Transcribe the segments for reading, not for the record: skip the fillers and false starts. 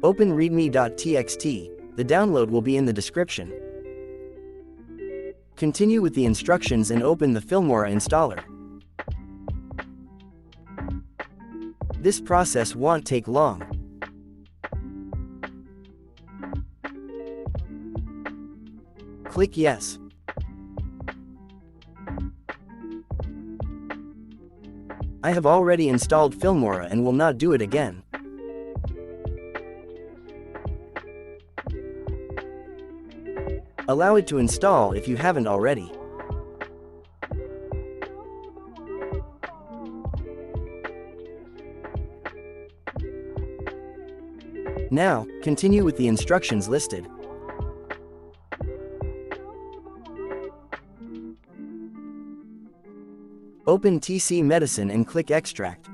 Open readme.txt, the download will be in the description. Continue with the instructions and open the Filmora installer. This process won't take long. Click Yes. I have already installed Filmora and will not do it again. Allow it to install if you haven't already. Now, continue with the instructions listed. Open TC Medicine and click Extract.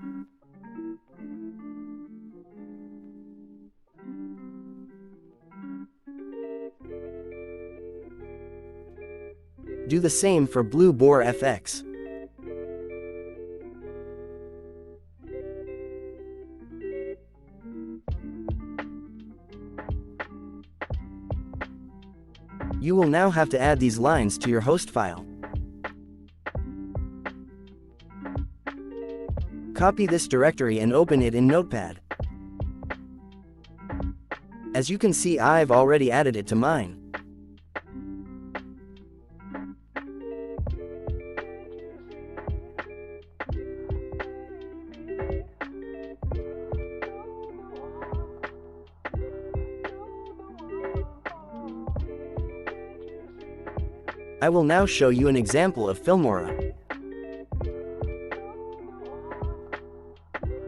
Do the same for Blue Boar FX. You will now have to add these lines to your host file. Copy this directory and open it in Notepad. As you can see, I've already added it to mine. I will now show you an example of Filmora.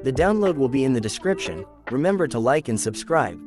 The download will be in the description. Remember to like and subscribe.